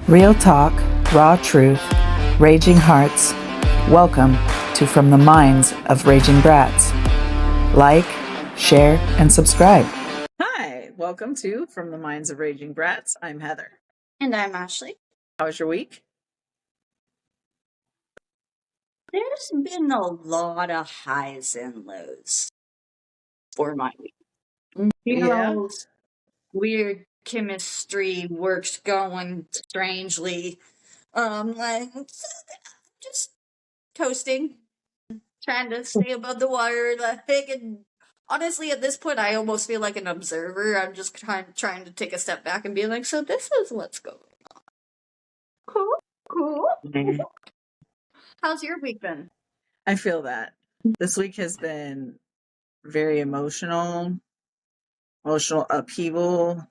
Real talk, raw truth, raging hearts. Welcome to From the Minds of Raging Brats. Like, share, and subscribe. Hi, welcome to From the Minds of Raging Brats. I'm Heather. And I'm Ashley. How was your week? There's been a lot of highs and lows for my week. Weird chemistry works going strangely. Like just coasting, trying to stay above the wire. Like, and honestly, at this point, I almost feel like an observer. I'm just trying to take a step back and be like, so this is what's going on. Cool. How's your week been? I feel that. This week has been very emotional upheaval.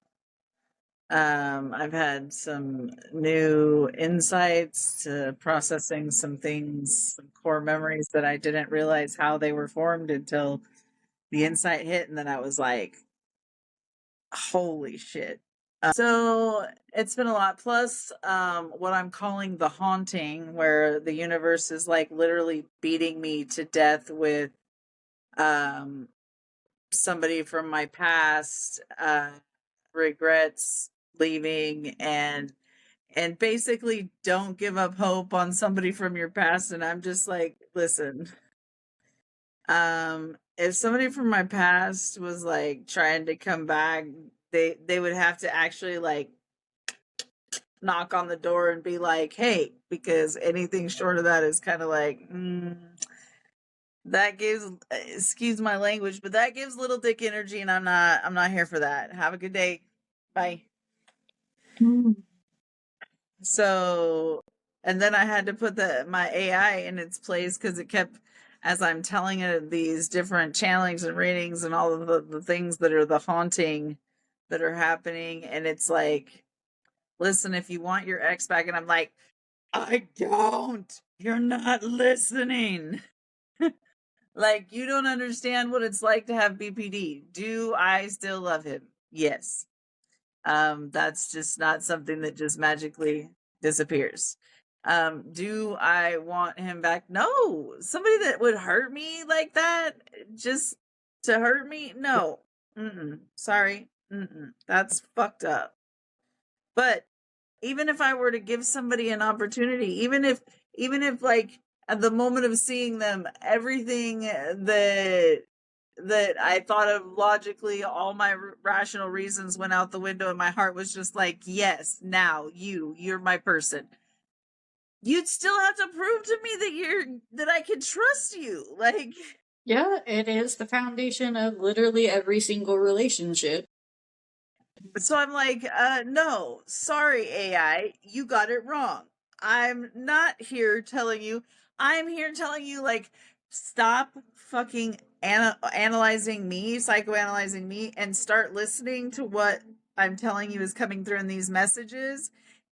I've had some new insights to processing some things, some core memories that I didn't realize how they were formed until the insight hit. And then I was like, holy shit. So it's been a lot. Plus, what I'm calling the haunting, where the universe is like literally beating me to death with somebody from my past, regrets leaving and basically don't give up hope on somebody from your past. And I'm just like, listen, if somebody from my past was like trying to come back, they would have to actually like knock on the door and be like, hey, because anything short of that is kind of like that gives, excuse my language, but that gives little dick energy, and I'm not here for that. Have a good day. Bye. So, and then I had to put my AI in its place because it kept, as I'm telling it these different channelings and readings and all of the things that are the haunting that are happening, and it's like, listen, if you want your ex back, and I'm like, I don't. You're not listening. Like, you don't understand what it's like to have BPD. Do I still love him? Yes. That's just not something that just magically disappears. Do I want him back? No. Somebody that would hurt me like that, just to hurt me? No. Sorry. That's fucked up. But even if I were to give somebody an opportunity, even if like at the moment of seeing them, everything that I thought of logically, all my rational reasons went out the window, and my heart was just like, yes, now you're my person. You'd still have to prove to me that I can trust you. Like, yeah, it is the foundation of literally every single relationship. So I'm like, no, sorry, AI, you got it wrong. I'm not here telling you. I'm here telling you, like, stop fucking analyzing me, psychoanalyzing me, and start listening to what I'm telling you is coming through in these messages,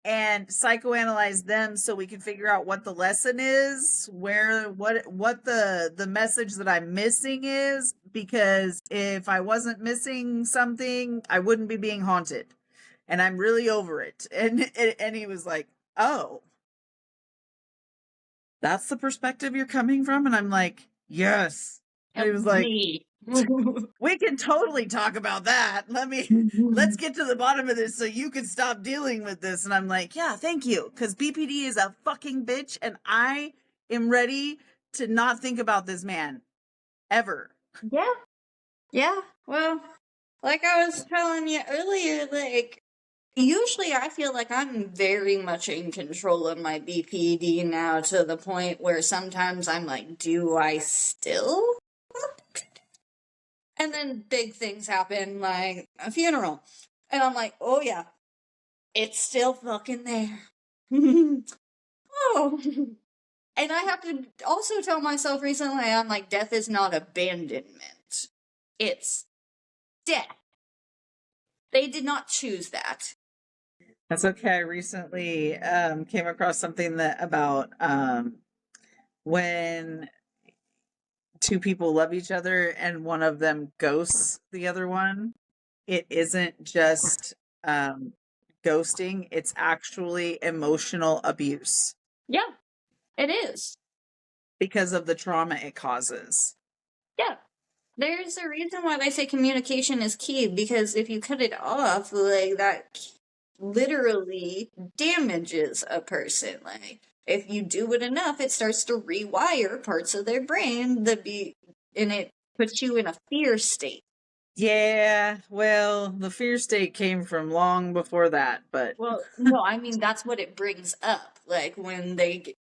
and psychoanalyze them so we can figure out what the lesson is, what the message that I'm missing is, because if I wasn't missing something, I wouldn't be being haunted, and I'm really over it. And he was like, oh, that's the perspective you're coming from? And I'm like, yes. And he was like, we can totally talk about that. Let's get to the bottom of this so you can stop dealing with this. And I'm like, yeah, thank you. Because BPD is a fucking bitch, and I am ready to not think about this man ever. Yeah. Yeah. Well, like I was telling you earlier, like, usually I feel like I'm very much in control of my BPD now, to the point where sometimes I'm like, do I still? And then big things happen, like a funeral. And I'm like, oh yeah, it's still fucking there. Oh. And I have to also tell myself recently, I'm like, death is not abandonment. It's death. They did not choose that. That's okay. I recently came across something that about when two people love each other and one of them ghosts the other one, it isn't just ghosting, it's actually emotional abuse Yeah, it is. because of the trauma it causes. Yeah. There's a reason why they say communication is key, because if you cut it off, like, that literally damages a person. Like, if you do it enough, it starts to rewire parts of their brain and it puts you in a fear state. Yeah, well, the fear state came from long before that, but Well, no, I mean, that's what it brings up. Like, when they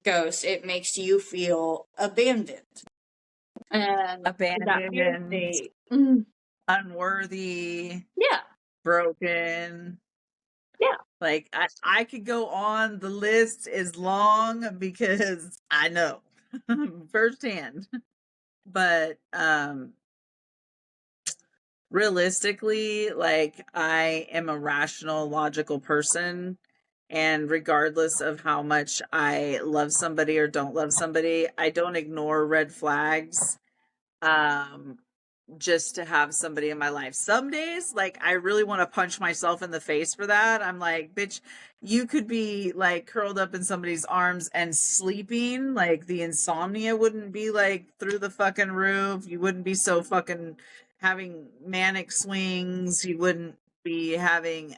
ghost, it makes you feel abandoned. And that fear abandoned, state. unworthy, Yeah, broken. yeah. Like I could go on. The list is long because I know firsthand. But realistically, like I am a rational, logical person. And regardless of how much I love somebody or don't love somebody, I don't ignore red flags. Um, just to have somebody in my life. Some days, like, I really want to punch myself in the face for that. I'm like, bitch, you could be like curled up in somebody's arms and sleeping. Like, the insomnia wouldn't be like through the fucking roof. You wouldn't be so fucking having manic swings. You wouldn't be having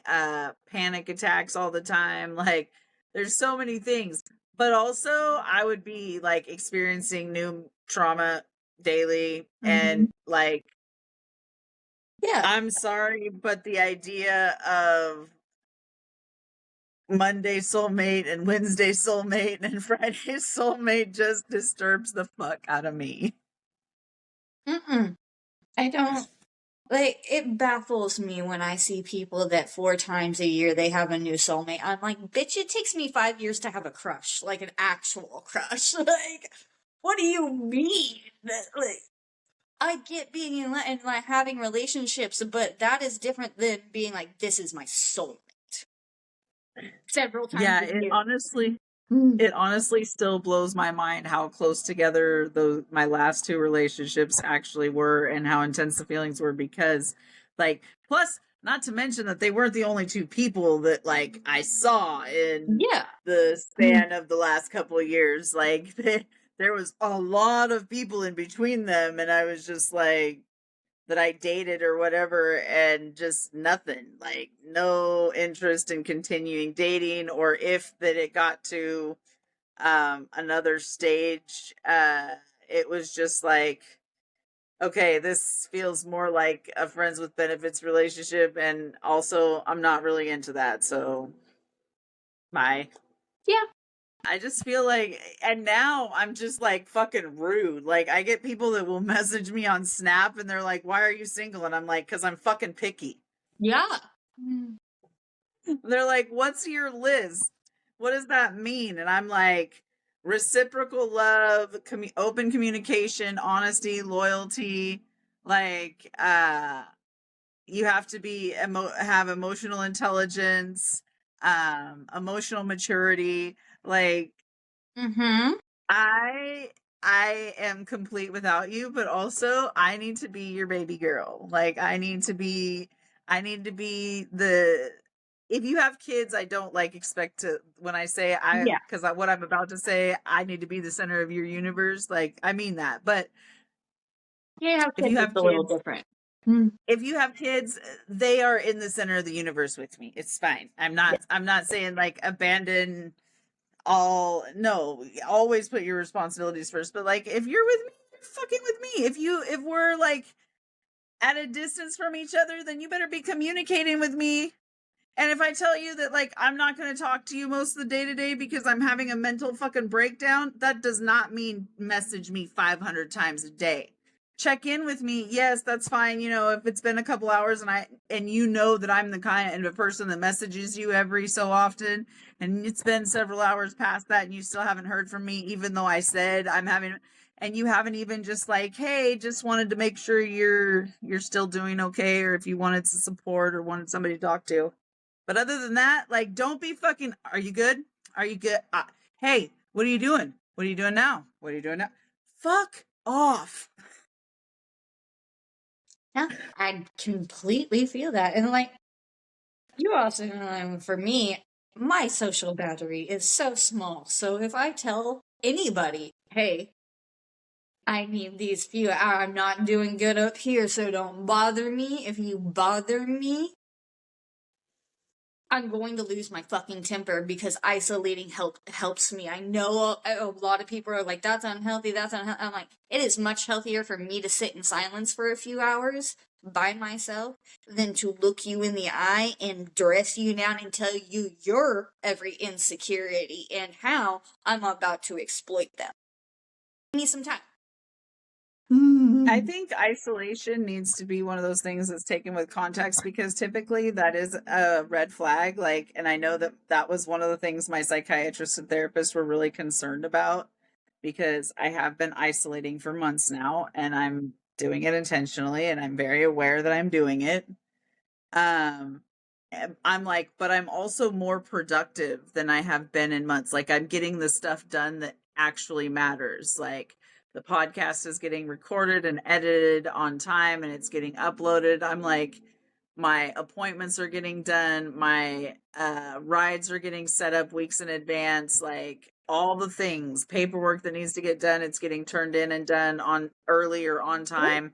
panic attacks all the time. Like, there's so many things. But also, I would be like experiencing new trauma daily Mm-hmm. and like Yeah. I'm sorry, but the idea of Monday soulmate and Wednesday soulmate and Friday soulmate just disturbs the fuck out of me. Mm-mm. I don't. Like, it baffles me when I see people that 4 times a year they have a new soulmate. I'm like, bitch, it takes me 5 years to have a crush, like an actual crush. Like, what do you mean? Like, I get being in and like having relationships, but that is different than being like, this is my soulmate several times Yeah, a year. it honestly still blows my mind how close together those my last two relationships actually were and how intense the feelings were because like plus not to mention that they weren't the only two people that like I saw in Yeah. the span of the last couple of years. Like there was a lot of people in between them and I was just like that I dated or whatever and just nothing, like no interest in continuing dating or if that it got to another stage it was just like okay, this feels more like a friends with benefits relationship and also I'm not really into that. So my Yeah. I just feel like and now I'm just like fucking rude. Like I get people that will message me on Snap and they're like, "Why are you single?" And I'm like, "Cuz I'm fucking picky." Yeah. They're like, "What's your list? What does that mean?" And I'm like, reciprocal love, open communication, honesty, loyalty, like you have to be have emotional intelligence, emotional maturity, like Mm-hmm. I I am complete without you, but also I need to be your baby girl. Like I need to be the if you have kids, I don't like expect to when I say I Yeah. because what I'm about to say, I need to be the center of your universe. Like I mean that. But Yeah, how if kids you is have a little kids, different. Mm. if you have kids, they are in the center of the universe with me. It's fine. Yeah. I'm not saying like abandon all no always put your responsibilities first but like if you're with me you're fucking with me if we're like at a distance from each other then you better be communicating with me and if I tell you that like I'm not going to talk to you most of the day today because I'm having a mental fucking breakdown, that does not mean message me 500 times a day. Check in with me. Yes, that's fine. You know, if it's been a couple hours and you know that I'm the kind of person that messages you every so often and it's been several hours past that and you still haven't heard from me even though I said I'm having and you haven't even just like, "Hey, just wanted to make sure you're still doing okay or if you wanted some support or wanted somebody to talk to." But other than that, like, don't be fucking. Are you good? Are you good? Hey, what are you doing? What are you doing now? What are you doing now? Fuck off. Yeah, I completely feel that. And like, You also know, for me, my social battery is so small. So if I tell anybody, hey, I need these few hours, I'm not doing good up here, so don't bother me. If you bother me, I'm going to lose my fucking temper because isolating helps me. I know a lot of people are like, that's unhealthy, that's unhealthy. I'm like, it is much healthier for me to sit in silence for a few hours by myself than to look you in the eye and dress you down and tell you your every insecurity and how I'm about to exploit them. I need some time. I think isolation needs to be one of those things that's taken with context, because typically that is a red flag. Like, and I know that that was one of the things my psychiatrist and therapist were really concerned about, because I have been isolating for months now and I'm doing it intentionally and I'm very aware that I'm doing it. Um, I'm like, but I'm also more productive than I have been in months. Like, I'm getting the stuff done that actually matters. Like, the podcast is getting recorded and edited on time and it's getting uploaded. I'm like, my appointments are getting done. My rides are getting set up weeks in advance. Like, all the things, paperwork that needs to get done, it's getting turned in and done on early or on time,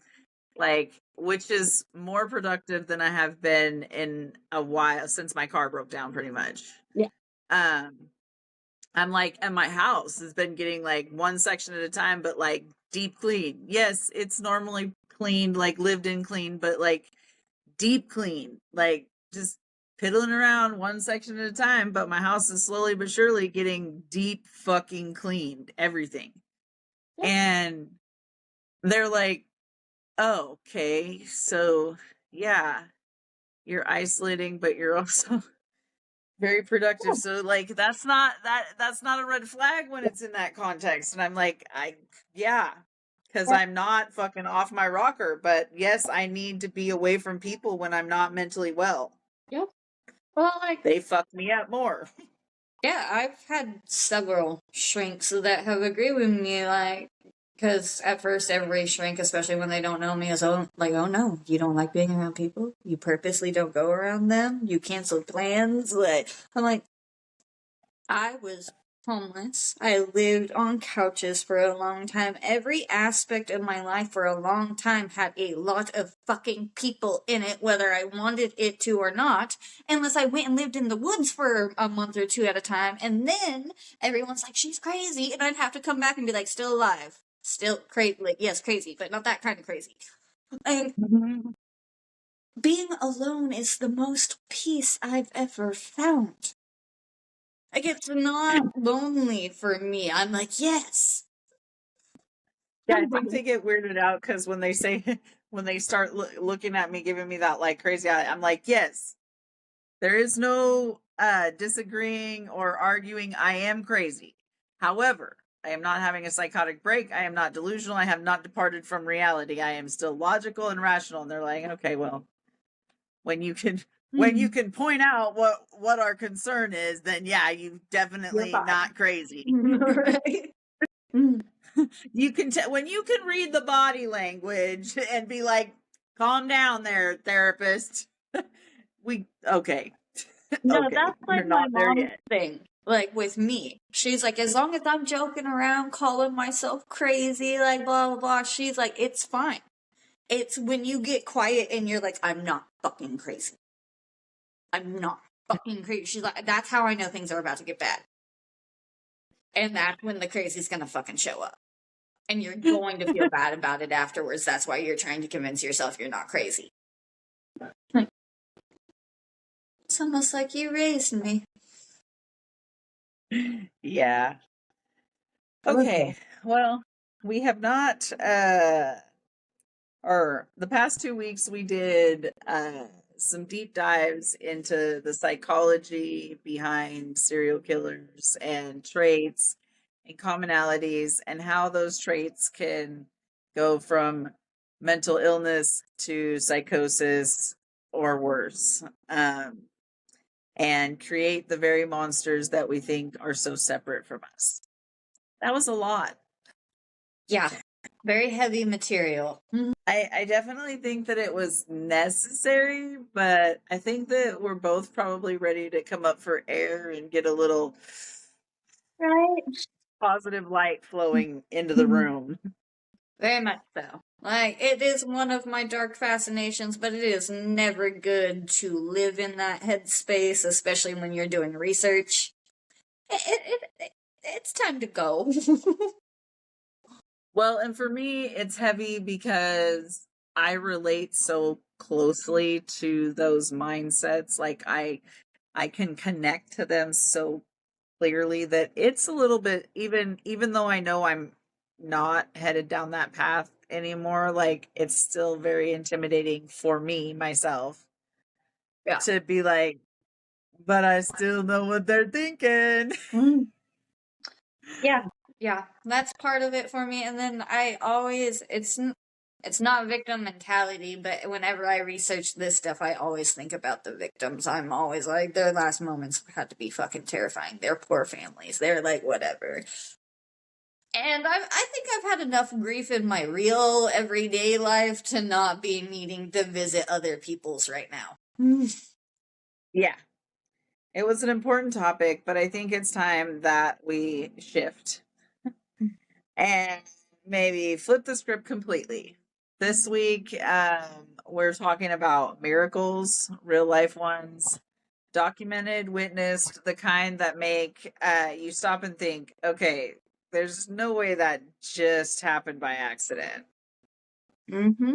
like, which is more productive than I have been in a while, since my car broke down, pretty much. Yeah. I'm like, and my house has been getting like one section at a time, but like deep clean. Yes, it's normally cleaned, like lived in clean, but like deep clean, like just piddling around one section at a time. But my house is slowly but surely getting deep fucking cleaned, everything. Yeah. And they're like, oh, okay, so yeah, you're isolating, but you're also very productive. So like, that's not a red flag when it's in that context. And I'm like, yeah, because I'm not fucking off my rocker. But yes, I need to be away from people when I'm not mentally well. Yep. Well, like, They fuck me up more. yeah, I've had several shrinks that have agreed with me, like, because at first every shrink, especially when they don't know me, is like, oh no, you don't like being around people? You purposely don't go around them? You cancel plans? Like, I'm like, I was homeless. I lived on couches for a long time. Every aspect of my life for a long time had a lot of fucking people in it, whether I wanted it to or not, unless I went and lived in the woods for a month or two at a time. And then everyone's like, she's crazy. And I'd have to come back and be like, still alive. Still crazy. Like, yes, crazy, but not that kind of crazy. And being alone is the most peace I've ever found. Like, it's not lonely for me. I'm like, yes. Yeah, I think they get weirded out because when they say, when they start looking at me, giving me that like crazy eye, I'm like, yes, there is no disagreeing or arguing. I am crazy. However, I am not having a psychotic break. I am not delusional. I have not departed from reality. I am still logical and rational. And they're like, okay, well, when you can point out what our concern is, then yeah, you definitely not crazy. Right? You can when you can read the body language and be like, calm down there, therapist. Okay. No, Okay, that's you're like my not there mom's yet. thing. Like with me, she's like, as long as I'm joking around, calling myself crazy, like blah blah blah, she's like, it's fine. It's when you get quiet and you're like, I'm not fucking crazy. I'm not fucking crazy. She's like, that's how I know things are about to get bad. And that's when the crazy's gonna fucking show up. And you're going to feel bad about it afterwards. That's why you're trying to convince yourself you're not crazy. It's almost like you raised me. Yeah. Okay. Well, we have not or the past 2 weeks we did some deep dives into the psychology behind serial killers and traits and commonalities, and how those traits can go from mental illness to psychosis or worse, and create the very monsters that we think are so separate from us. That was a lot. Yeah. Very heavy material. I definitely think that it was necessary, but I think that we're both probably ready to come up for air and get a little Right. positive light flowing into the room. Very much so. Like, it is one of my dark fascinations, but it is never good to live in that headspace, especially when you're doing research. It's time to go. Well, and for me, it's heavy because I relate so closely to those mindsets. Like I can connect to them so clearly that it's a little bit, even though I know I'm not headed down that path anymore, like it's still very intimidating for me myself Yeah. to be like, but I still know what they're thinking. Yeah, yeah, that's part of it for me. And then I always, it's not victim mentality, but whenever I research this stuff, I always think about the victims. I'm always like, their last moments had to be fucking terrifying. Their poor families. They're like, whatever. And I think I've had enough grief in my real everyday life to not be needing to visit other people's right now. Yeah, it was an important topic, but I think it's time that we shift and maybe flip the script completely. This week, we're talking about miracles, real life ones, documented, witnessed, the kind that make you stop and think, okay, there's no way that just happened by accident. Mm-hmm.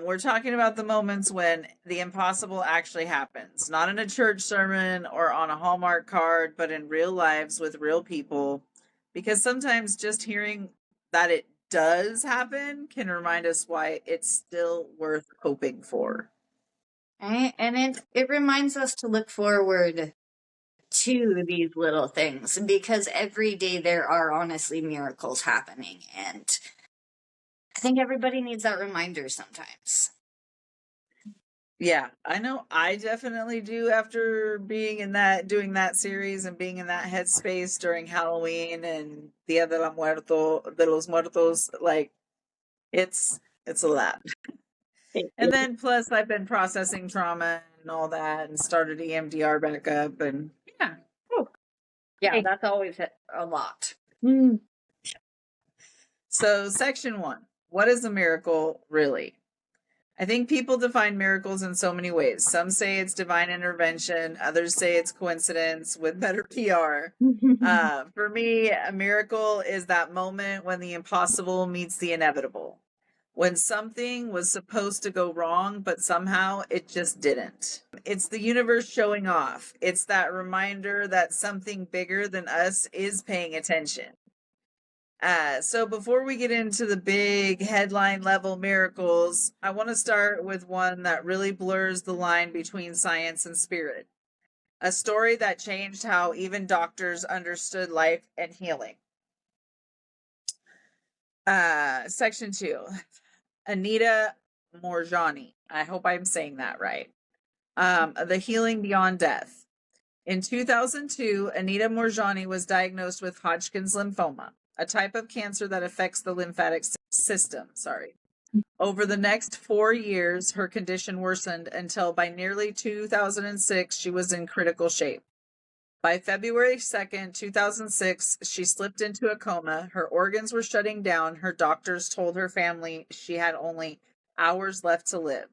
We're talking about the moments when the impossible actually happens, not in a church sermon or on a Hallmark card, but in real lives with real people. Because sometimes just hearing that it does happen can remind us why it's still worth hoping for. And it reminds us to look forward to these little things because every day there are honestly miracles happening, and I think everybody needs that reminder sometimes. Yeah, I know I definitely do after being in that, doing that series and being in that headspace during Halloween and Dia de los Muertos. Like it's a lot. And then plus I've been processing trauma and all that and started EMDR back up and yeah. Oh, yeah, Hey. that's always a lot. So section 1. What is a miracle really? I think people define miracles in so many ways. Some say it's divine intervention, others say it's coincidence with better PR. For me, a miracle is that moment when the impossible meets the inevitable. When something was supposed to go wrong, but somehow it just didn't. It's the universe showing off. It's that reminder that something bigger than us is paying attention. So before we get into the big headline level miracles, I want to start with one that really blurs the line between science and spirit. A story that changed how even doctors understood life and healing. Section 2. Anita Moorjani. I hope I'm saying that right. The Healing Beyond Death. In 2002, Anita Moorjani was diagnosed with Hodgkin's lymphoma, a type of cancer that affects the lymphatic system. Over the next 4 years, her condition worsened until by nearly 2006, she was in critical shape. By February 2nd, 2006, she slipped into a coma. Her organs were shutting down. Her doctors told her family she had only hours left to live.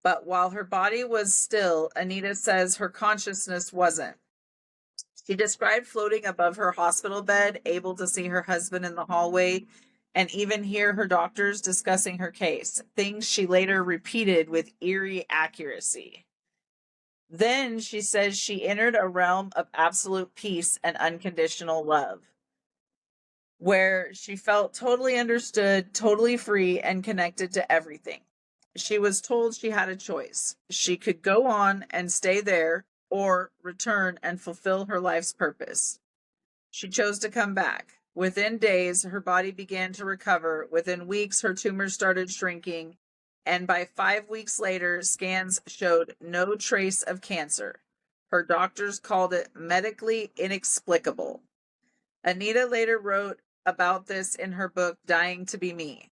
But while her body was still, Anita says her consciousness wasn't. She described floating above her hospital bed, able to see her husband in the hallway, and even hear her doctors discussing her case, things she later repeated with eerie accuracy. Then she says she entered a realm of absolute peace and unconditional love, where she felt totally understood, totally free, and connected to everything. She was told she had a choice. She could go on and stay there or return and fulfill her life's purpose. She chose to come back. Within days, her body began to recover. Within weeks, her tumors started shrinking. And by 5 weeks later, scans showed no trace of cancer. Her doctors called it medically inexplicable. Anita later wrote about this in her book, Dying to Be Me.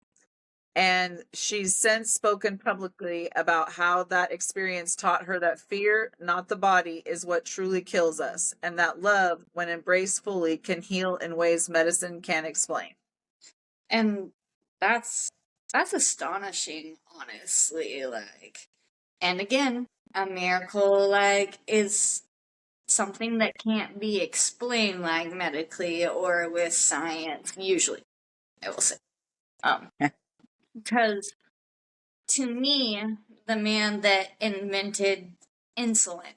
And she's since spoken publicly about how that experience taught her that fear, not the body, is what truly kills us, and that love, when embraced fully, can heal in ways medicine can't explain. And that's astonishing, honestly. Like, and again, a miracle like is something that can't be explained like medically or with science. Usually, I will say, because to me, the man that invented insulin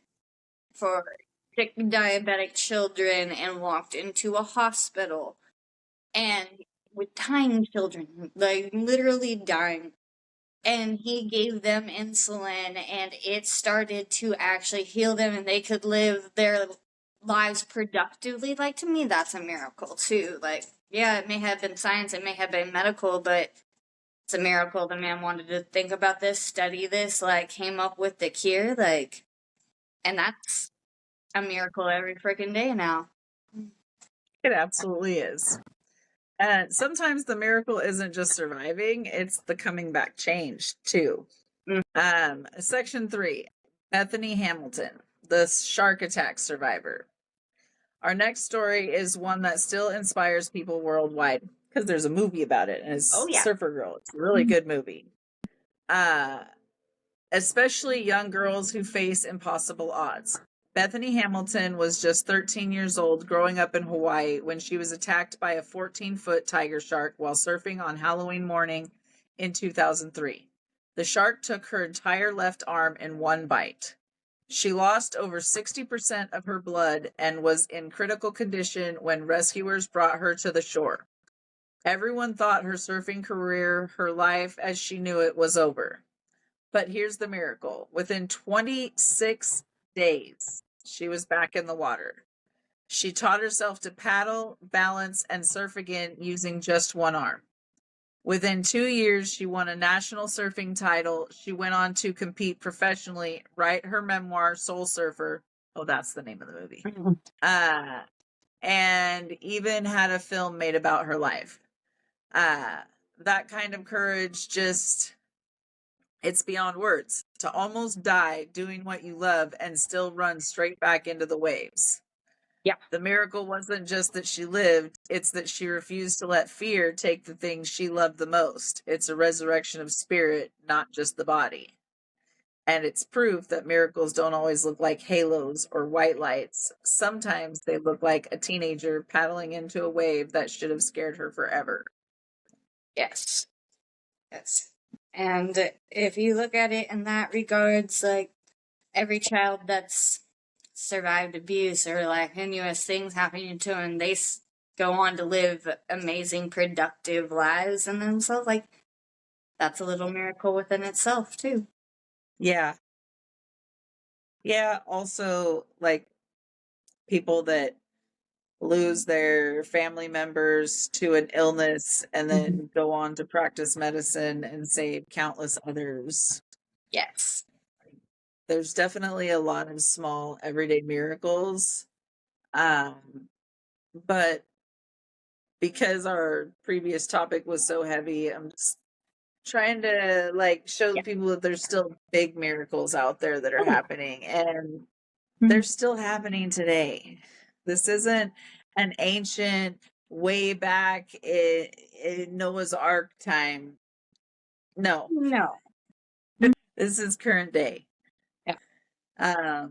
for sick diabetic children and walked into a hospital and with dying children, like literally dying. And he gave them insulin and it started to actually heal them and they could live their lives productively. Like, to me, that's a miracle too. Like, yeah, it may have been science, it may have been medical, but it's a miracle the man wanted to think about this, study this, like, came up with the cure, like, and that's a miracle every freaking day now. It absolutely is. And sometimes the miracle isn't just surviving, it's the coming back change too. Section 3, Bethany Hamilton, the shark attack survivor. Our next story is one that still inspires people worldwide because there's a movie about it, and it's Surfer Girl. It's a really good movie. Especially young girls who face impossible odds. Bethany Hamilton was just 13 years old growing up in Hawaii when she was attacked by a 14-foot tiger shark while surfing on Halloween morning in 2003. The shark took her entire left arm in one bite. She lost over 60% of her blood and was in critical condition when rescuers brought her to the shore. Everyone thought her surfing career, her life as she knew it, was over. But here's the miracle. Within 26 days, she was back in the water. She taught herself to paddle, balance, and surf again using just one arm. Within 2 years, she won a national surfing title. She went on to compete professionally, write her memoir, Soul Surfer. Oh, that's the name of the movie. And even had a film made about her life. That kind of courage just... it's beyond words. To almost die doing what you love and still run straight back into the waves. Yeah. The miracle wasn't just that she lived, it's that she refused to let fear take the things she loved the most. It's a resurrection of spirit, not just the body. And it's proof that miracles don't always look like halos or white lights. Sometimes they look like a teenager paddling into a wave that should have scared her forever. Yes. Yes. And if you look at it in that regards, like, every child that's survived abuse or like heinous things happening to them, they go on to live amazing, productive lives in themselves. Like, that's a little miracle within itself, too. Yeah. Yeah. Also, like, people that lose their family members to an illness and then go on to practice medicine and save countless others. Yes. There's definitely a lot of small everyday miracles. But because our previous topic was so heavy, I'm just trying to like show people that there's still big miracles out there that are happening, and they're still happening today. This isn't an ancient, way back in Noah's Ark time. No. This is current day. Yeah.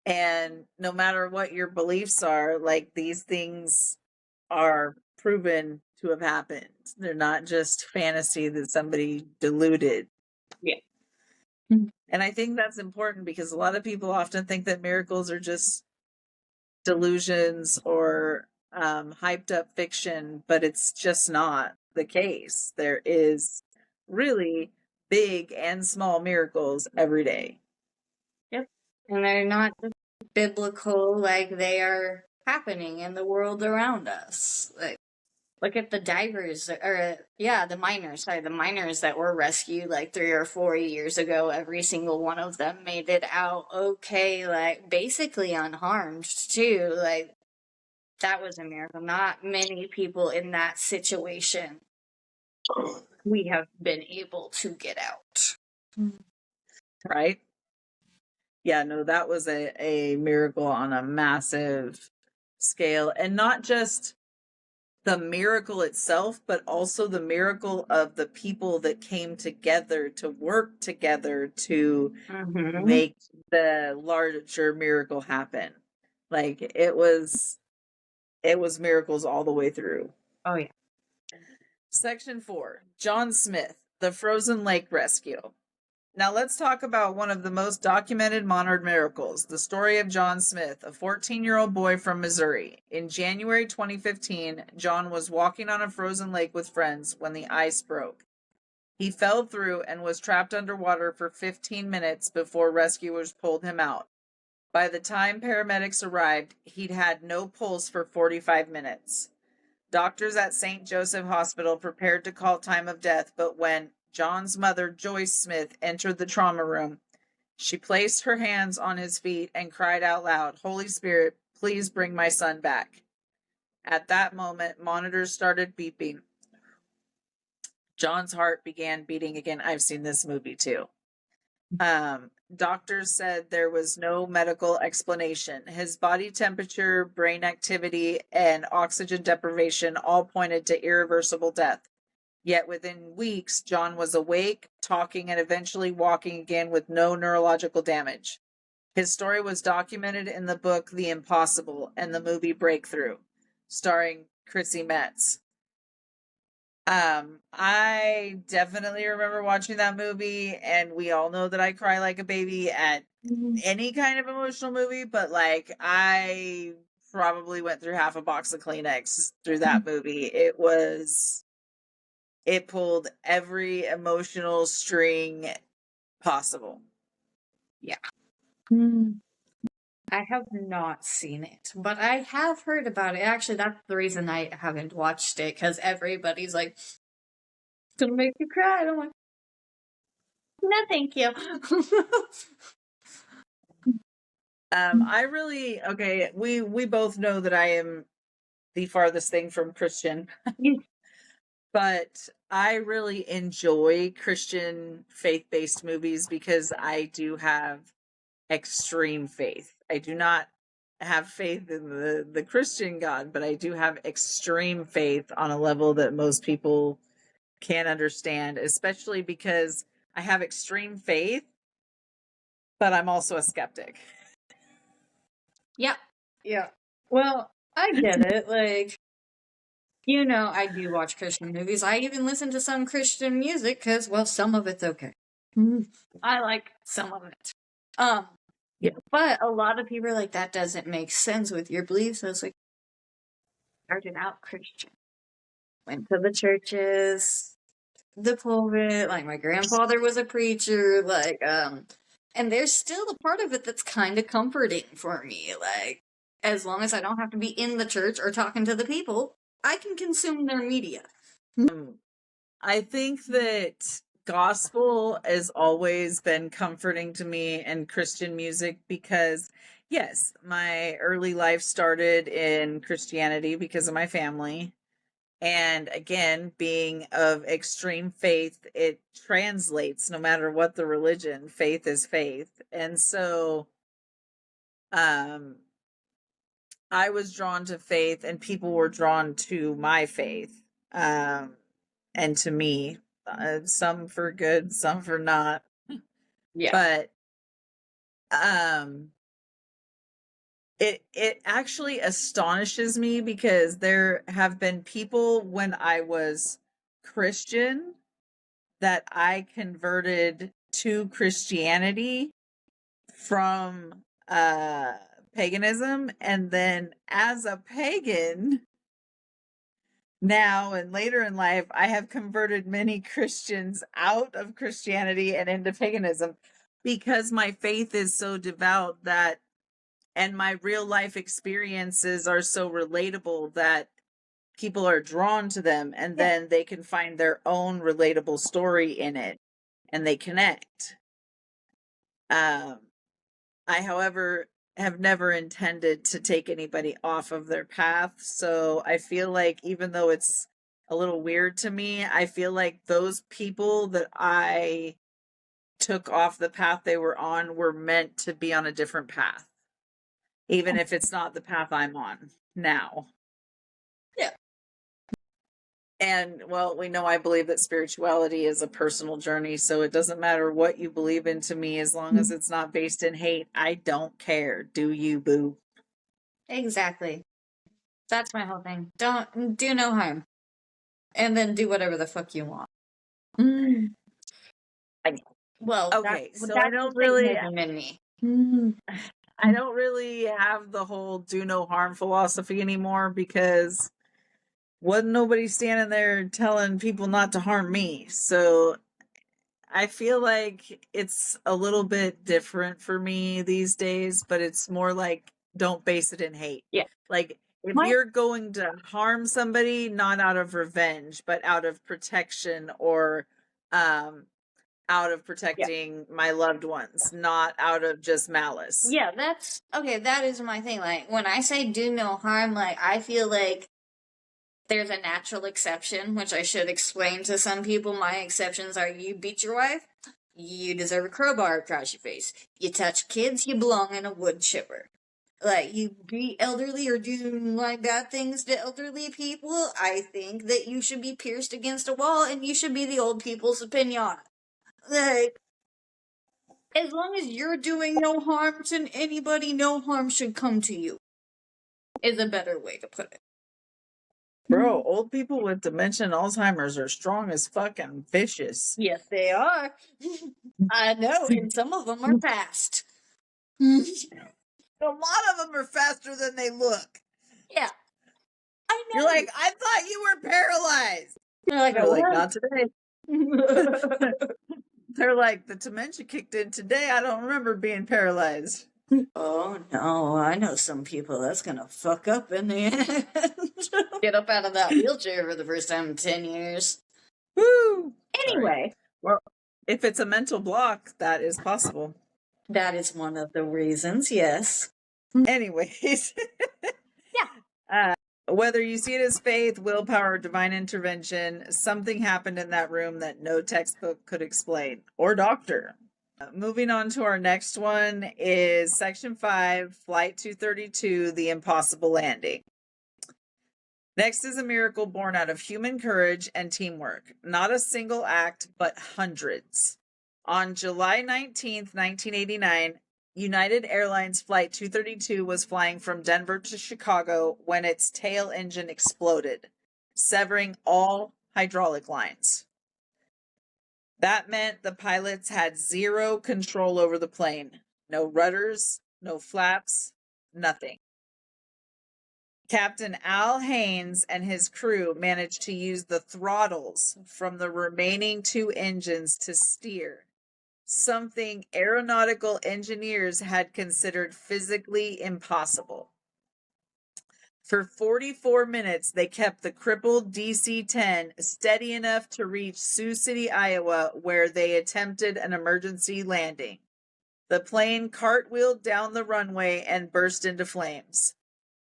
And no matter what your beliefs are, like, these things are proven to have happened. They're not just fantasy that somebody deluded. Yeah. And I think that's important because a lot of people often think that miracles are just delusions or hyped up fiction, but it's just not the case. There is really big and small miracles every day. Yep. And they're not just biblical, like, they are happening in the world around us. Like, look at the divers, or the miners that were rescued like 3 or 4 years ago. Every single one of them made it out okay, like basically unharmed too. Like, That was a miracle. Not many people in that situation we have been able to get out. Right? Yeah, no, that was a miracle on a massive scale. And not just the miracle itself, but also the miracle of the people that came together to work together to make the larger miracle happen. Like it was miracles all the way through. Oh, yeah. Section 4, John Smith, the Frozen Lake Rescue. Now let's talk about one of the most documented modern miracles, the story of John Smith, a 14-year-old boy from Missouri. In January 2015, John was walking on a frozen lake with friends when the ice broke. He fell through and was trapped underwater for 15 minutes before rescuers pulled him out. By the time paramedics arrived, he'd had no pulse for 45 minutes. Doctors at St. Joseph Hospital prepared to call time of death, but when John's mother, Joyce Smith, entered the trauma room, she placed her hands on his feet and cried out loud, "Holy Spirit, please bring my son back." At that moment, monitors started beeping. John's heart began beating again. I've seen this movie too. Doctors said there was no medical explanation. His body temperature, brain activity, and oxygen deprivation all pointed to irreversible death. Yet within weeks, John was awake, talking, and eventually walking again with no neurological damage. His story was documented in the book The Impossible and the movie Breakthrough, starring Chrissy Metz. I definitely remember watching that movie, and we all know that I cry like a baby at any kind of emotional movie, but like I probably went through half a box of Kleenex through that movie. It pulled every emotional string possible. Yeah. I have not seen it, but I have heard about it. Actually, that's the reason I haven't watched it, because everybody's like, it's gonna make you cry. And I'm like, no, thank you. We both know that I am the farthest thing from Christian, but I really enjoy Christian faith-based movies because I do have extreme faith. I do not have faith in the Christian God, but I do have extreme faith on a level that most people can't understand, especially because I have extreme faith, but I'm also a skeptic. Yeah. Yeah. Well, I get it. Like, I do watch Christian movies. I even listen to some Christian music because, well, some of it's okay. I like some of it. Yeah. But a lot of people are like, that doesn't make sense with your beliefs. I was like, started out Christian, went to the churches, the pulpit. Like my grandfather was a preacher. And there's still a part of it that's kind of comforting for me. Like, as long as I don't have to be in the church or talking to the people, I can consume their media. I think that gospel has always been comforting to me and Christian music because, yes, my early life started in Christianity because of my family. And again, being of extreme faith, it translates no matter what the religion, faith is faith. And so, I was drawn to faith and people were drawn to my faith, and to me, some for good, some for not. Yeah. But, it actually astonishes me because there have been people when I was Christian that I converted to Christianity from paganism, and then as a pagan now and later in life I have converted many Christians out of Christianity and into paganism because my faith is so devout that, and my real life experiences are so relatable that people are drawn to them, and then they can find their own relatable story in it and they connect. I, however, have never intended to take anybody off of their path. So I feel like even though it's a little weird to me, I feel like those people that I took off the path they were on were meant to be on a different path, even if it's not the path I'm on now. Yeah. And well, we know I believe that spirituality is a personal journey, so it doesn't matter what you believe in to me as long as it's not based in hate. I don't care. Do you, boo? Exactly. That's my whole thing. Don't do no harm. And then do whatever the fuck you want. Well, Okay, so that's the Satanism in me. I don't really have the whole do no harm philosophy anymore because wasn't nobody standing there telling people not to harm me. So I feel like it's a little bit different for me these days, but it's more like don't base it in hate. Yeah. Like if you're going to harm somebody, not out of revenge, but out of protection or out of protecting my loved ones, not out of just malice. Yeah, that's okay. That is my thing. Like when I say do no harm, like I feel like there's a natural exception, which I should explain to some people. My exceptions are: you beat your wife, you deserve a crowbar across your face. You touch kids, you belong in a wood chipper. Like you beat elderly or do like bad things to elderly people, I think that you should be pierced against a wall and you should be the old people's opinion. Like, as long as you're doing no harm to anybody, no harm should come to you. Is a better way to put it. Bro, old people with dementia and Alzheimer's are strong as fucking vicious. Yes, they are. I know, and some of them are fast. A lot of them are faster than they look. Yeah. I know. You're like, I thought you were paralyzed. They're like, They're like, not today. They're like, the dementia kicked in today. I don't remember being paralyzed. oh no, I know some people that's gonna fuck up in the end. Get up out of that wheelchair for the first time in 10 years. Woo! Anyway. Well, if it's a mental block, that is possible. That is one of the reasons, yes. Anyways. Yeah. Whether you see it as faith, willpower, or divine intervention, something happened in that room that no textbook could explain, or doctor. Moving on to our next one is Section 5, Flight 232, The Impossible Landing. Next is a miracle born out of human courage and teamwork. Not a single act, but hundreds. On July 19th, 1989, United Airlines Flight 232 was flying from Denver to Chicago when its tail engine exploded, severing all hydraulic lines. That meant the pilots had zero control over the plane. No rudders, no flaps, nothing. Captain Al Haynes and his crew managed to use the throttles from the remaining two engines to steer, something aeronautical engineers had considered physically impossible. For 44 minutes, they kept the crippled DC-10 steady enough to reach Sioux City, Iowa, where they attempted an emergency landing. The plane cartwheeled down the runway and burst into flames.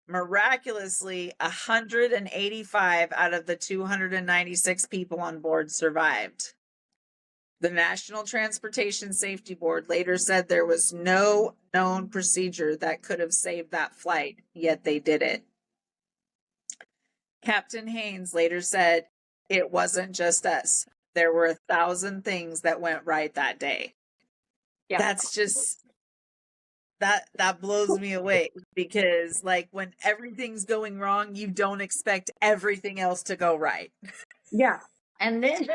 Miraculously, 185 out of the 296 people on board survived. The National Transportation Safety Board later said there was no known procedure that could have saved that flight, yet they did it. Captain Haynes later said, "It wasn't just us. There were 1,000 things that went right that day." Yeah. That's just... That blows me away because like when everything's going wrong, you don't expect everything else to go right. Yeah. And then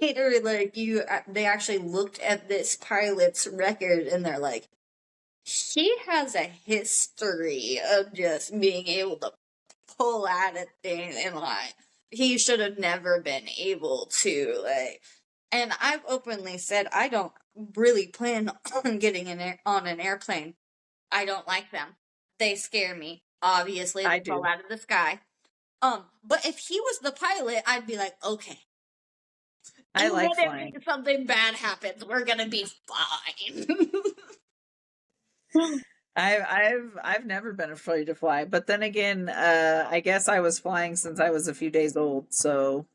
later, like they actually looked at this pilot's record and they're like, he has a history of just being able to pull out a thing and like he should have never been able to like. And I've openly said I don't really plan on getting on an airplane. I don't like them. They scare me. Obviously, they fall out of the sky. But if he was the pilot, I'd be like, okay. I like flying. If something bad happens, we're gonna be fine. I've never been afraid to fly, but then again, I guess I was flying since I was a few days old, so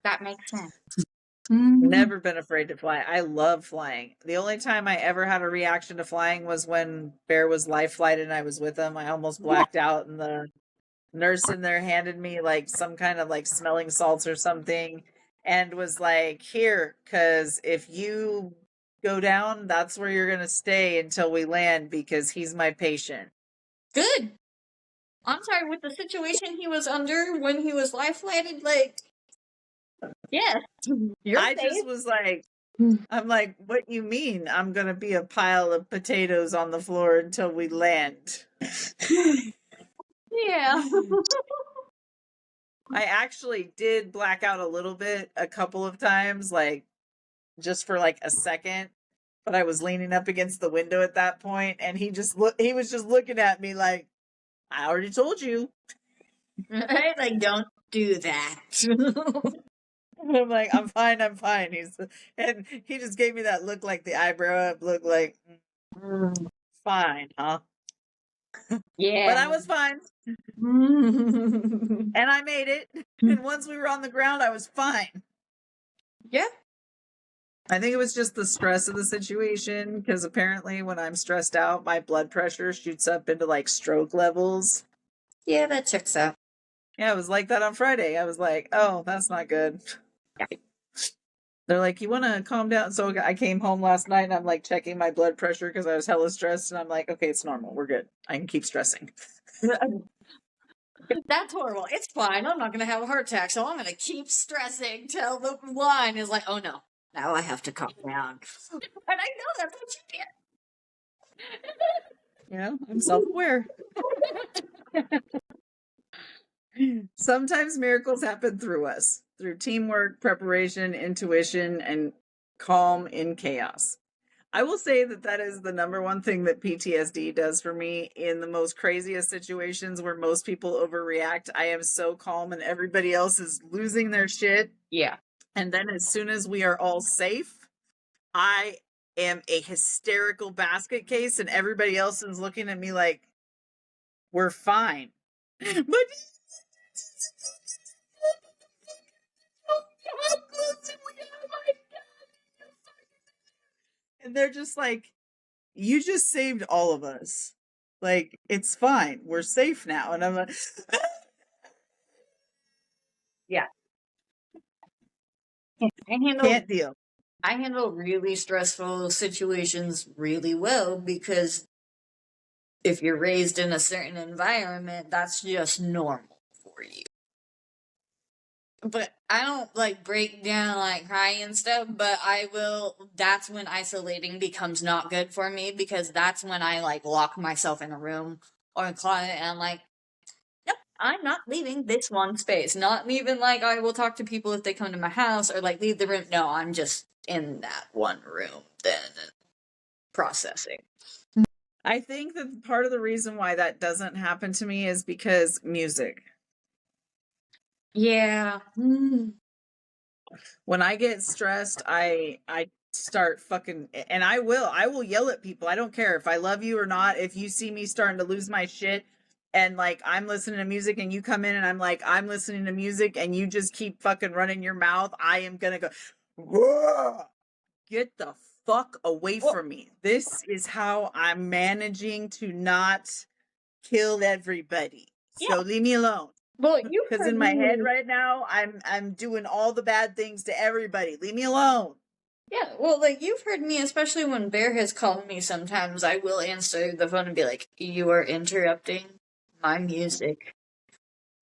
That makes sense. Mm. never been afraid to fly. I love flying. The only time I ever had a reaction to flying was when Bear was life flighted and I was with him. I almost blacked out, and the nurse in there handed me like some kind of like smelling salts or something and was like, "Here, because if you go down, that's where you're gonna stay until we land because he's my patient." Good. I'm sorry, with the situation he was under when he was life flighted, like, yeah, you're I safe. just was like, I'm like, "What you mean? I'm gonna be a pile of potatoes on the floor until we land?" Yeah. I actually did black out a little bit a couple of times, like just for like a second, but I was leaning up against the window at that point, and he was just looking at me like, "I already told you." Right? Like, don't do that. And I'm like, I'm fine." And he just gave me that look, like the eyebrow up look, like, fine, huh?" But Yeah. I was fine, and I made it. And once we were on the ground, I was fine. Yeah. I think it was just the stress of the situation, because apparently when I'm stressed out, my blood pressure shoots up into like stroke levels. Yeah, that checks out. Yeah, it was like that on Friday. I was like, "Oh, that's not good." They're like, "You want to calm down?" So I came home last night and I'm like checking my blood pressure because I was hella stressed. And I'm like, "Okay, it's normal. We're good. I can keep stressing." That's horrible. It's fine. I'm not going to have a heart attack, so I'm going to keep stressing till the line is like, oh no, now I have to calm down. And I know that's what you You know, I'm self aware. Sometimes miracles happen through us, through teamwork, preparation, intuition, and calm in chaos. I will say that that is the number one thing that PTSD does for me in the most craziest situations where most people overreact. I am so calm and everybody else is losing their shit. Yeah. And then as soon as we are all safe, I am a hysterical basket case and everybody else is looking at me like, "We're fine." But and they're just like, "You just saved all of us. Like, it's fine. We're safe now." And I'm like, Yeah. I handle "Can't deal." I handle really stressful situations really well because if you're raised in a certain environment, that's just normal for you. But I don't like break down, like cry and stuff, but I will. That's when isolating becomes not good for me because that's when I like lock myself in a room or a closet and I'm like, nope, I'm not leaving this one space. Not even like I will talk to people if they come to my house or like leave the room. No, I'm just in that one room then processing. I think that part of the reason why that doesn't happen to me is because music. Yeah. When I get stressed, I start fucking, and I will yell at people. I don't care if I love you or not. If you see me starting to lose my shit and like I'm listening to music and you come in and I'm like I'm listening to music and you just keep fucking running your mouth, I am going to go, "Whoa, get the fuck away Well, from me." This is how I'm managing to not kill everybody. yeah. So leave me alone. Well, you've Because heard in my head me. right now, I'm doing all the bad things to everybody. Leave me alone. Yeah, well, like you've heard me, especially when Bear has called me sometimes, I will answer the phone and be like, you are interrupting my music.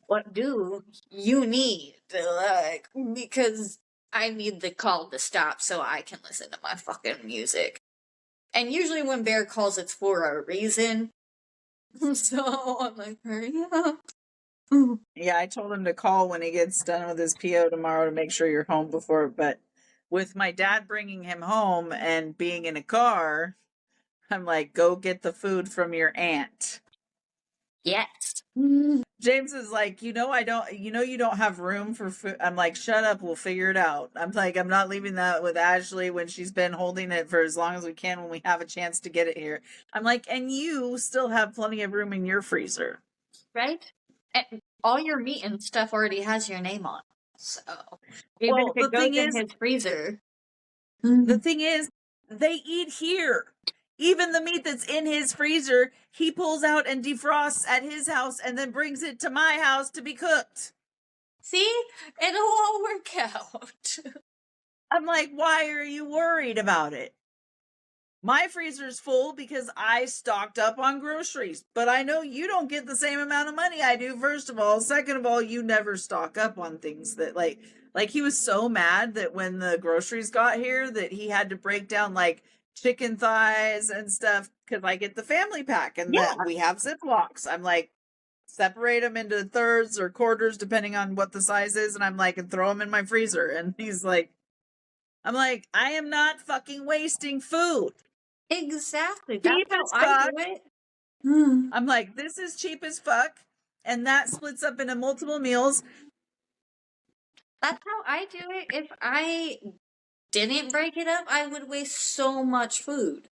What do you need? Like, because I need the call to stop so I can listen to my fucking music. And usually when Bear calls, it's for a reason. So I'm like, hurry up. Yeah, I told him to call when he gets done with his PO tomorrow to make sure you're home before. But with my dad bringing him home and being in a car, I'm like, "Go get the food from your aunt." Yes. James is like, you don't have room for food. I'm like, shut up, we'll figure it out. I'm like, I'm not leaving that with Ashley when she's been holding it for as long as we can when we have a chance to get it here. I'm like, and you still have plenty of room in your freezer. Right? And all your meat and stuff already has your name on. So even Well, if it goes in his freezer. the thing is, they eat here. Even the meat that's in his freezer, he pulls out and defrosts at his house and then brings it to my house to be cooked. See? It'll all work out. I'm like, why are you worried about it? My freezer's full because I stocked up on groceries, but I know you don't get the same amount of money I do, first of all. Second of all, you never stock up on things that like he was so mad that when the groceries got here that he had to break down like chicken thighs and stuff because I get the family pack and Yeah. that we have Ziplocs. I'm like, separate them into thirds or quarters depending on what the size is, and I'm like, and throw them in my freezer. And he's like, I'm like, I am not fucking wasting food. Exactly. That's Cheap how as I fuck. do it. I'm like, this is cheap as fuck. And that splits up into multiple meals. That's how I do it. If I didn't break it up, I would waste so much food.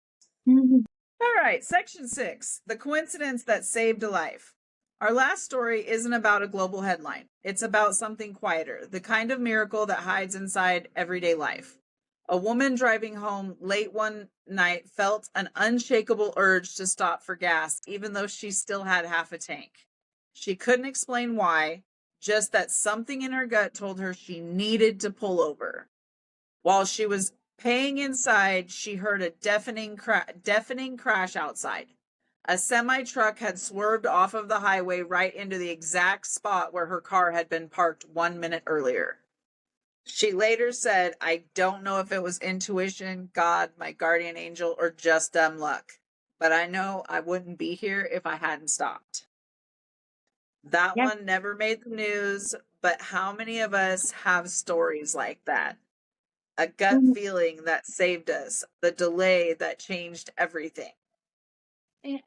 All right, section 6, the coincidence that saved a life. Our last story isn't about a global headline. It's about something quieter, the kind of miracle that hides inside everyday life. A woman driving home late one night felt an unshakable urge to stop for gas, even though she still had half a tank. She couldn't explain why, just that something in her gut told her she needed to pull over. While she was paying inside, she heard a deafening crash outside. A semi-truck had swerved off of the highway right into the exact spot where her car had been parked 1 minute earlier. She later said, I don't know if it was intuition, God, my guardian angel, or just dumb luck, but I know I wouldn't be here if I hadn't stopped. That Yeah. one never made the news, but how many of us have stories like that? A gut feeling that saved us, the delay that changed everything.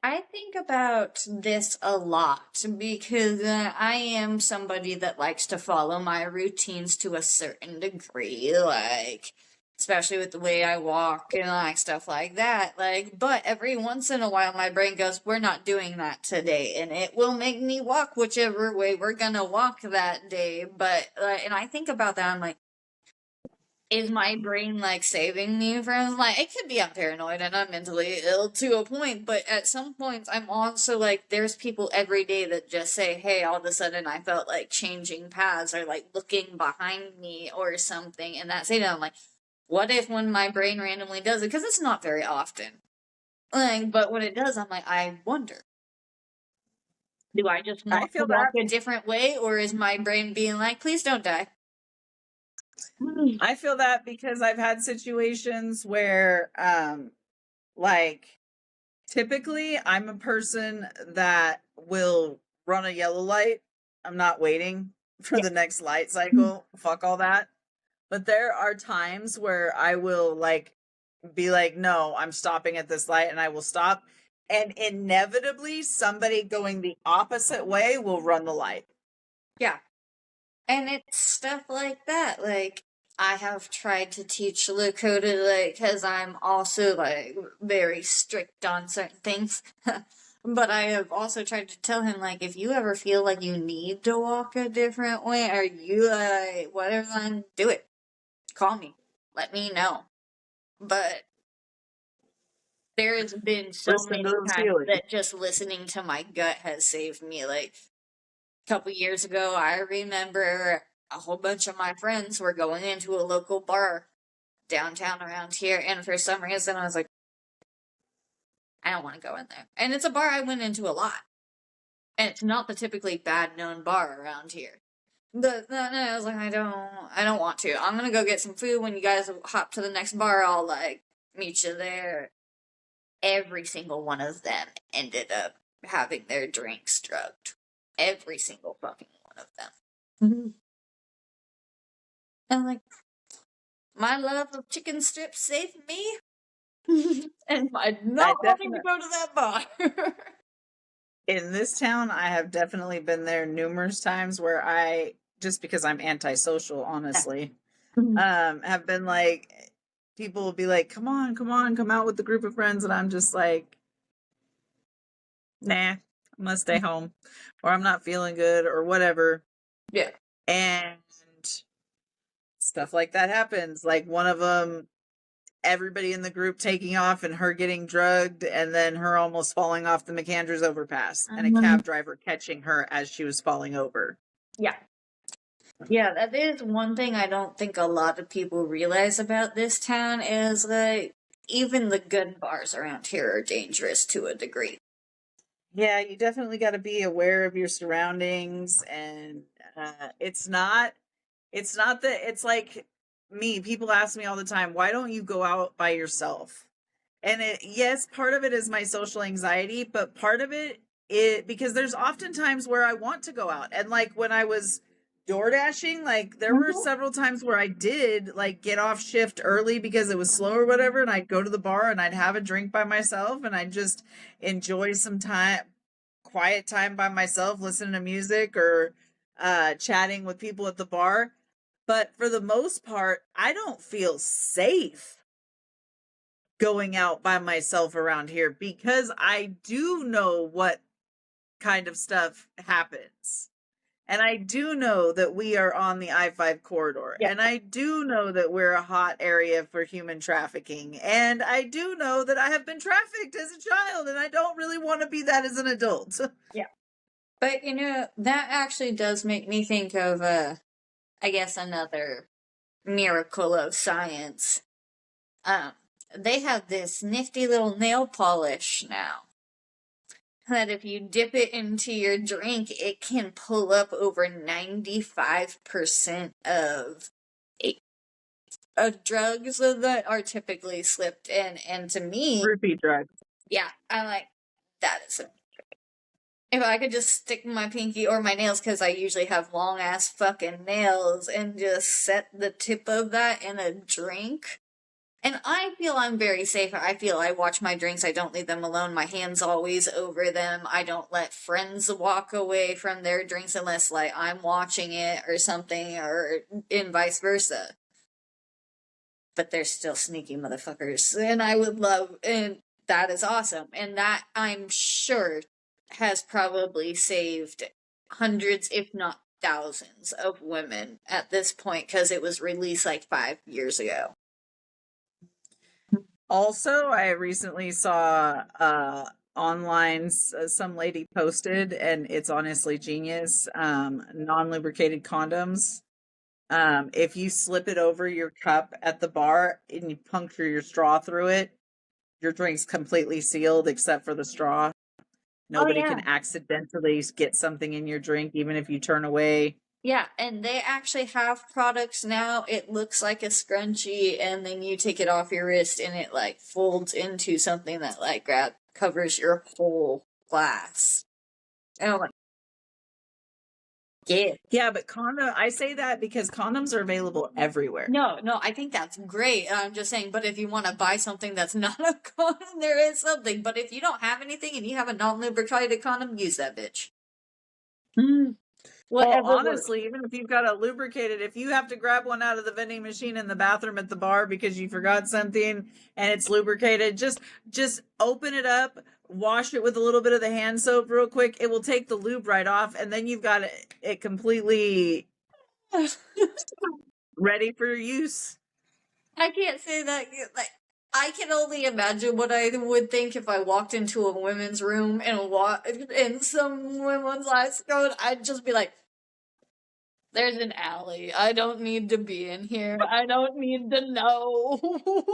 I think about this a lot because I am somebody that likes to follow my routines to a certain degree, like, especially with the way I walk and like stuff like that. Like, but every once in a while, my brain goes, we're not doing that today, and it will make me walk whichever way we're gonna walk that day. But, and I think about that, I'm like, is my brain like saving me from like it could be I'm paranoid and I'm mentally ill to a point, but at some points I'm also like there's people every day that just say, hey, all of a sudden I felt like changing paths or like looking behind me or something, and that's it. I'm like, what if when my brain randomly does it? Because it's not very often. Like, but when it does, I'm like, I wonder. Do I just I want to feel walk that. a different way, or is my brain being like, please don't die? I feel that because I've had situations where like typically I'm a person that will run a yellow light. I'm not waiting for the next light cycle. Fuck all that. But there are times where I will like be like, no, I'm stopping at this light, and I will stop. And inevitably somebody going the opposite way will run the light. Yeah. And it's stuff like that. Like, I have tried to teach Lakota, like, because I'm also, like, very strict on certain things. But I have also tried to tell him, like, if you ever feel like you need to walk a different way, or you, whatever, then do it. Call me. Let me know. But there has been so Listen to many those times feelings. that just listening to my gut has saved me. Like, couple years ago, I remember a whole bunch of my friends were going into a local bar downtown around here, and for some reason, I was like, I don't want to go in there. And it's a bar I went into a lot, and it's not the typically bad known bar around here. But no, I was like, I don't want to. I'm gonna go get some food. When you guys hop to the next bar, I'll like meet you there. Every single one of them ended up having their drinks drugged. Every single fucking one of them. I'm like, my love of chicken strips saved me, and by I not wanting to definitely go to that bar. In this town, I have definitely been there numerous times where I, just because I'm antisocial, honestly, have been like, people will be like, come on, come on, come out with the group of friends. And I'm just like, nah, I'm gonna stay home or I'm not feeling good or whatever. Yeah. And stuff like that happens. Like one of them, everybody in the group taking off and her getting drugged and then her almost falling off the McAndrews overpass and a cab driver catching her as she was falling over. Yeah. Yeah, that is one thing I don't think a lot of people realize about this town is that even the good bars around here are dangerous to a degree. Yeah, you definitely got to be aware of your surroundings and it's not that it's like me. People ask me all the time, why don't you go out by yourself? And yes, part of it is my social anxiety, but part of it because there's often times where I want to go out. And like when I was door dashing, like there were several times where I did like get off shift early because it was slow or whatever. And I'd go to the bar and I'd have a drink by myself and I'd just enjoy some quiet time by myself, listening to music or chatting with people at the bar. But for the most part, I don't feel safe going out by myself around here because I do know what kind of stuff happens. And I do know that we are on the I-5 corridor. Yeah. And I do know that we're a hot area for human trafficking. And I do know that I have been trafficked as a child and I don't really want to be that as an adult. Yeah. But, that actually does make me think of, I guess, another miracle of science. They have this nifty little nail polish now that if you dip it into your drink, it can pull up over 95% of drugs that are typically slipped in. And to me, Groupie drugs. yeah, I'm like, that is amazing. If I could just stick my pinky or my nails, because I usually have long ass fucking nails, and just set the tip of that in a drink. And I feel I'm very safe. I feel I watch my drinks. I don't leave them alone. My hand's always over them. I don't let friends walk away from their drinks unless, like, I'm watching it or something, or in vice versa. But they're still sneaky motherfuckers. And and that is awesome. And that, I'm sure, has probably saved hundreds, if not thousands, of women at this point, because it was released like 5 years ago. Also, I recently saw online some lady posted, and it's honestly genius. Non-lubricated condoms. If you slip it over your cup at the bar and you puncture your straw through it, your drink's completely sealed except for the straw. Nobody can accidentally get something in your drink, even if you turn away. Yeah, and they actually have products now. It looks like a scrunchie, and then you take it off your wrist, and it like folds into something that like covers your whole glass. And I'm like, yeah. Yeah, but I say that because condoms are available everywhere. No, I think that's great. I'm just saying, but if you want to buy something that's not a condom, there is something. But if you don't have anything and you have a non-lubricated condom, use that bitch. Well, honestly, even if you've got a lubricated, if you have to grab one out of the vending machine in the bathroom at the bar because you forgot something and it's lubricated, just open it up, wash it with a little bit of the hand soap real quick. It will take the lube right off, and then you've got it completely ready for use. I can't say that. Like, I can only imagine what I would think if I walked into a women's room and some women's eyes going. I'd just be like, "There's an alley. I don't need to be in here. I don't need to know."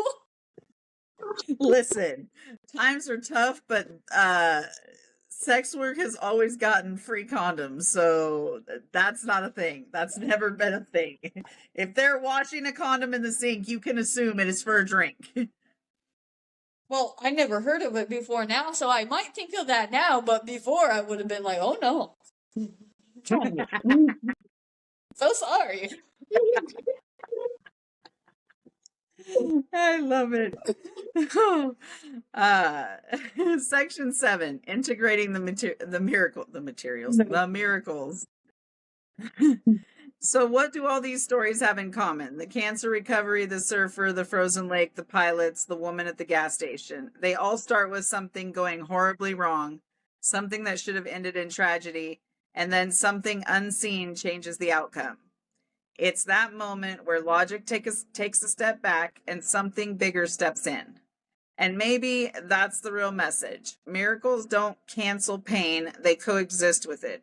Listen, times are tough, but sex work has always gotten free condoms, so that's not a thing. That's never been a thing. If they're washing a condom in the sink, you can assume it is for a drink. Well, I never heard of it before now, so I might think of that now, but before I would have been like, oh no. So sorry. I love it. uh, Section 7, integrating the miracles. So what do all these stories have in common? The cancer recovery, the surfer, the frozen lake, the pilots, the woman at the gas station. They all start with something going horribly wrong, something that should have ended in tragedy, and then something unseen changes the outcome. It's that moment where logic takes a step back and something bigger steps in. And maybe that's the real message. Miracles don't cancel pain, they coexist with it.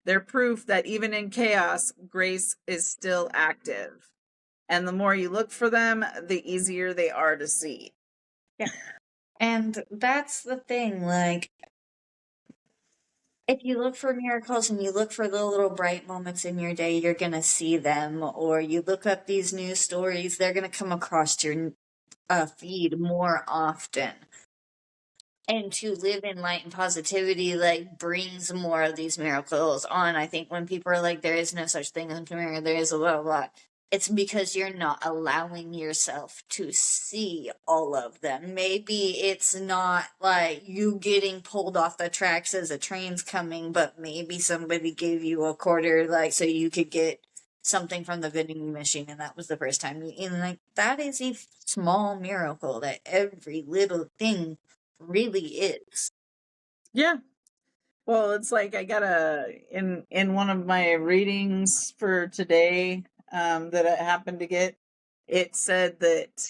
They're proof that even in chaos, grace is still active. And the more you look for them, the easier they are to see. Yeah. And that's the thing, like, if you look for miracles and you look for the little bright moments in your day, you're going to see them. Or you look up these news stories, they're going to come across your feed more often. And to live in light and positivity, like, brings more of these miracles on. I think when people are like, there is no such thing as a miracle, there is a blah, blah, blah, it's because you're not allowing yourself to see all of them. Maybe it's not like you getting pulled off the tracks as a train's coming, but maybe somebody gave you a quarter, like, so you could get something from the vending machine, and that was the first time and like, that is a small miracle that every little thing really is. Yeah. Well, it's like I got in one of my readings for today that I happened to get, it said that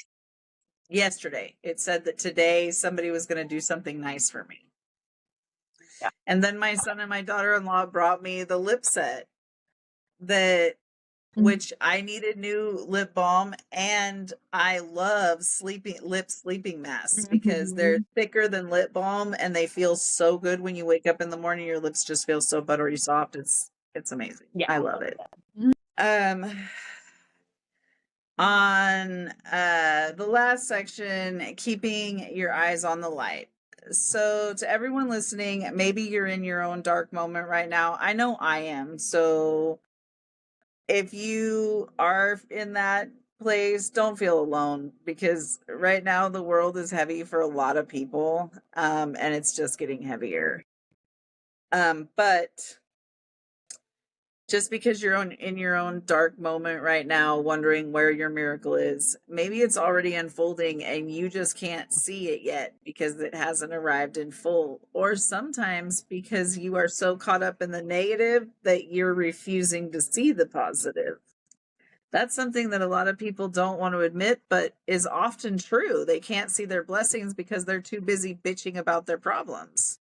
yesterday, it said that today somebody was going to do something nice for me. Yeah. And then my son and my daughter-in-law brought me the lip set that which I needed new lip balm, and I love sleeping masks because they're thicker than lip balm and they feel so good when you wake up in the morning. Your lips just feel so buttery soft. It's amazing. Yeah, I love it. On the last section, keeping your eyes on the light. So to everyone listening, maybe you're in your own dark moment right now. I know I am. So if you are in that place, don't feel alone, because right now the world is heavy for a lot of people, and it's just getting heavier. But just because you're in your own dark moment right now, wondering where your miracle is, maybe it's already unfolding and you just can't see it yet because it hasn't arrived in full. Or sometimes because you are so caught up in the negative that you're refusing to see the positive. That's something that a lot of people don't want to admit, but is often true. They can't see their blessings because they're too busy bitching about their problems.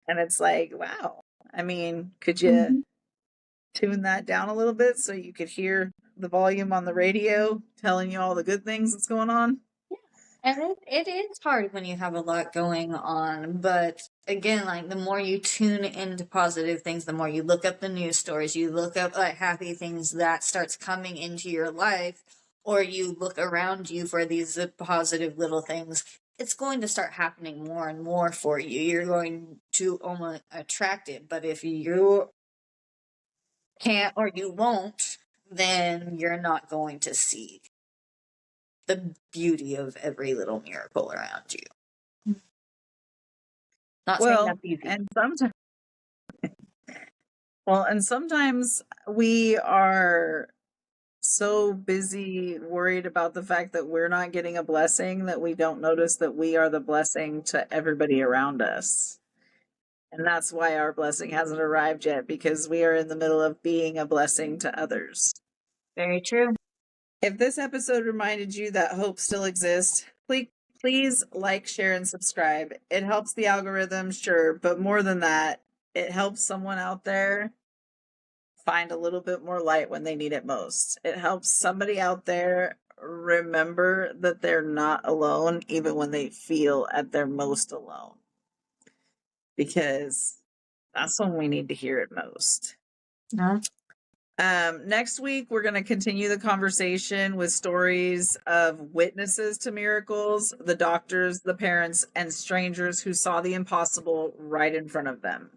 And it's like, wow. I mean, could you tune that down a little bit so you could hear the volume on the radio telling you all the good things that's going on? And it is hard when you have a lot going on, but again, like, the more you tune into positive things, the more you look up the news stories, you look up like happy things that starts coming into your life, or you look around you for these positive little things, it's going to start happening more and more for you. You're going to almost attract it. But if you can't or you won't, then you're not going to see the beauty of every little miracle around you. Not saying Well, that's easy. and sometimes we are so busy worried about the fact that we're not getting a blessing that we don't notice that we are the blessing to everybody around us. And that's why our blessing hasn't arrived yet, because we are in the middle of being a blessing to others. Very true. If this episode reminded you that hope still exists, please like, share, and subscribe. It helps the algorithm, sure, but more than that, it helps someone out there find a little bit more light when they need it most. It helps somebody out there remember that they're not alone, even when they feel at their most alone, because that's when we need to hear it most. No. Next week, we're going to continue the conversation with stories of witnesses to miracles, the doctors, the parents, and strangers who saw the impossible right in front of them.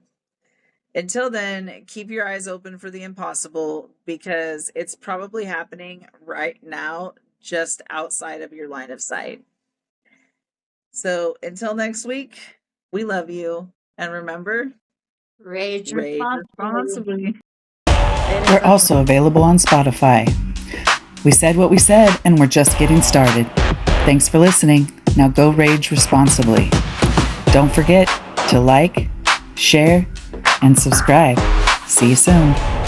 Until then, keep your eyes open for the impossible, because it's probably happening right now just outside of your line of sight. So until next week, we love you. And remember, Rage rage responsibly. responsibly. We're also available on Spotify. We said what we said, and we're just getting started. Thanks for listening. Now go rage responsibly. Don't forget to like, share, and subscribe. See you soon.